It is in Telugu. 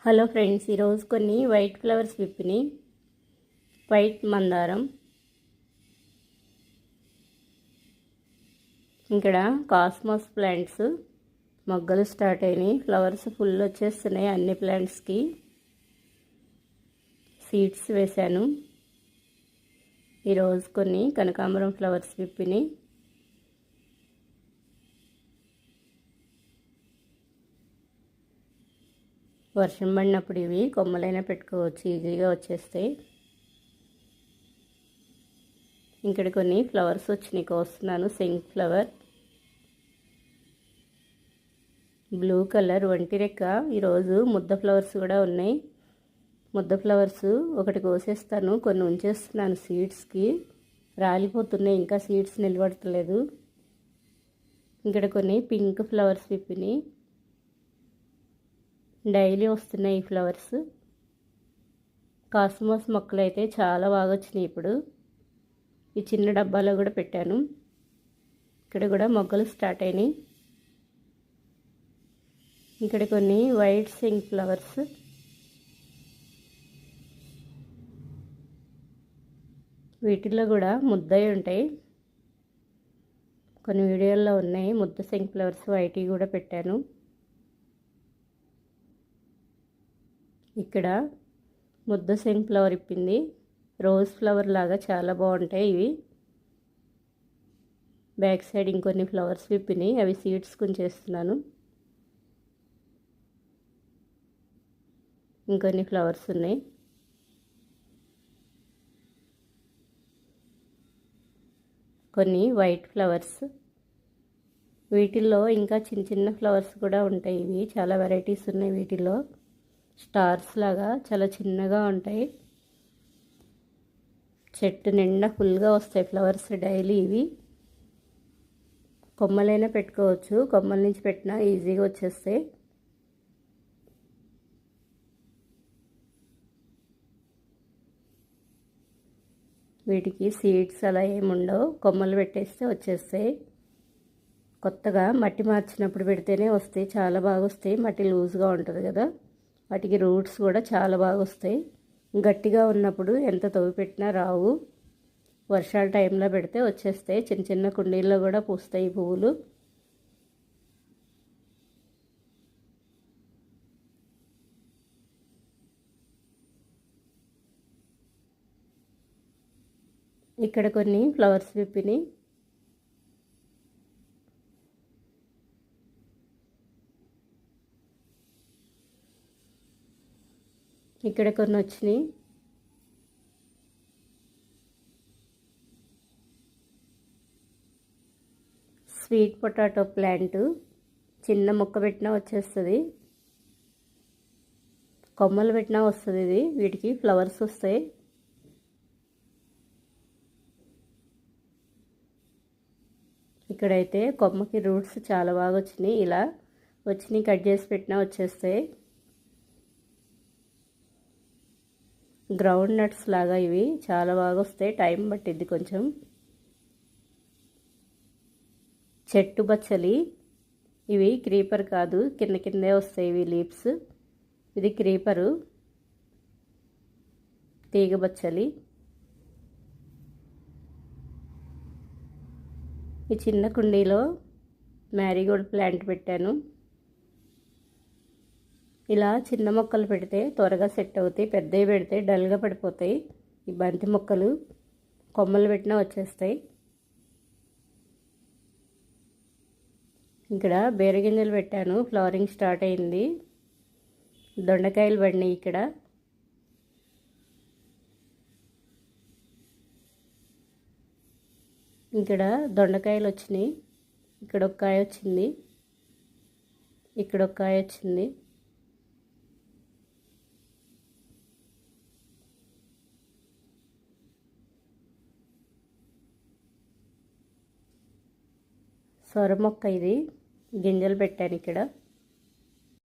హలో ఫ్రెండ్స్, ఈరోజు కొన్ని వైట్ ఫ్లవర్స్ విప్పిని వైట్ మందారం, ఇక్కడ కాస్మోస్ ప్లాంట్స్ మొగ్గలు స్టార్ట్ అయినాయి. ఫ్లవర్స్ ఫుల్ వచ్చేస్తున్నాయి. అన్ని ప్లాంట్స్కి సీడ్స్ వేశాను. ఈరోజు కొన్ని కనకాంబరం ఫ్లవర్స్ విప్పిని. వర్షం పడినప్పుడు ఇవి కొమ్మలైనా పెట్టుకోవచ్చు, ఈజీగా వచ్చేస్తాయి. ఇక్కడ కొన్ని ఫ్లవర్స్ వచ్చినాయి, కోస్తున్నాను. సింక్ ఫ్లవర్, బ్లూ కలర్ వంటి రెక్క. ఈరోజు ముద్ద ఫ్లవర్స్ కూడా ఉన్నాయి. ముద్ద ఫ్లవర్స్ ఒకటి కోసేస్తాను, కొన్ని ఉంచేస్తున్నాను సీడ్స్కి. రాలిపోతున్నాయి, ఇంకా సీడ్స్ నిలబడతలేదు. ఇక్కడ కొన్ని పింక్ ఫ్లవర్స్ విప్పినాయి. డైలీ వస్తున్నాయి ఈ ఫ్లవర్స్. కాస్మోస్ మొక్కలు అయితే చాలా బాగా వచ్చినాయి. ఇప్పుడు ఈ చిన్న డబ్బాలో కూడా పెట్టాను. ఇక్కడ కూడా మొగ్గలు స్టార్ట్ అయినాయి. ఇక్కడ కొన్ని వైట్ సింక్ ఫ్లవర్స్, వీటిల్లో కూడా ముద్దయి ఉంటాయి. కొన్ని వీడియోల్లో ఉన్నాయి ముద్ద సింక్ ఫ్లవర్స్, వైట్ కూడా పెట్టాను. ఇక్కడ ముద్ద సింక్ ఫ్లవర్ ఇప్పింది. రోజ్ ఫ్లవర్ లాగా చాలా బాగుంటాయి ఇవి. బ్యాక్ సైడ్ ఇంకొన్ని ఫ్లవర్స్ విప్పినాయి, అవి సీడ్స్ కొంచేస్తున్నాను. ఇంకొన్ని ఫ్లవర్స్ ఉన్నాయి. కొన్ని వైట్ ఫ్లవర్స్, వీటిల్లో ఇంకా చిన్న చిన్న ఫ్లవర్స్ కూడా ఉంటాయి. ఇవి చాలా వెరైటీస్ ఉన్నాయి. వీటిల్లో స్టార్స్ లాగా చాలా చిన్నగా ఉంటాయి. చెట్టు నిండా ఫుల్గా వస్తాయి ఫ్లవర్స్ డైలీ. ఇవి కొమ్మలైనా పెట్టుకోవచ్చు, కొమ్మల నుంచి పెట్టినా ఈజీగా వచ్చేస్తాయి. వీటికి సీడ్స్ అలా ఏముండవు, కొమ్మలు పెట్టేస్తే వచ్చేస్తాయి. కొత్తగా మట్టి మార్చినప్పుడు పెడితేనే వస్తాయి, చాలా బాగా వస్తాయి. మట్టి లూజ్గా ఉంటుంది కదా, వాటికి రూట్స్ కూడా చాలా బాగా వస్తాయి. గట్టిగా ఉన్నప్పుడు ఎంత తవ్వి పెట్టినా రావు. వర్షాల టైంలో పెడితే వచ్చేస్తాయి. చిన్న చిన్న కుండీల్లో కూడా పూస్తాయి పువ్వులు. ఇక్కడ కొన్ని ఫ్లవర్స్ విప్పినాయి. ఇక్కడ కొన్ని వచ్చినాయి. స్వీట్ పొటాటో ప్లాంట్, చిన్న మొక్క పెట్టినా వచ్చేస్తుంది, కొమ్మలు పెట్టినా వస్తుంది. ఇది వీటికి ఫ్లవర్స్ వస్తాయి. ఇక్కడైతే కొమ్మకి రూట్స్ చాలా బాగా వచ్చినాయి. ఇలా వచ్చినాయి, కట్ చేసి పెట్టినా వచ్చేస్తాయి. గ్రౌండ్ నట్స్ లాగా ఇవి చాలా బాగా వస్తాయి, టైం పట్టిద్ది కొంచెం. చెట్టు బచ్చలి, ఇవి క్రీపర్ కాదు, కింద కిందే వస్తాయి ఇవి లీవ్స్. ఇది క్రీపరు, తీగ బచ్చలి. ఈ చిన్న కుండీలో మ్యారీగోల్డ్ ప్లాంట్ పెట్టాను. ఇలా చిన్న మొక్కలు పెడితే త్వరగా సెట్ అవుతాయి, పెద్దవి పెడితే డల్గా పడిపోతాయి. ఈ బంతి మొక్కలు కొమ్మలు పెట్టినా వచ్చేస్తాయి. ఇక్కడ బీరగింజలు పెట్టాను, ఫ్లవరింగ్ స్టార్ట్ అయింది. దొండకాయలు పడినాయి. ఇక్కడ దొండకాయలు వచ్చినాయి. ఇక్కడ ఒక కాయ వచ్చింది, ఇక్కడ ఒక కాయ వచ్చింది. సొర మొక్క, ఇది గింజలు పెట్టాను ఇక్కడ.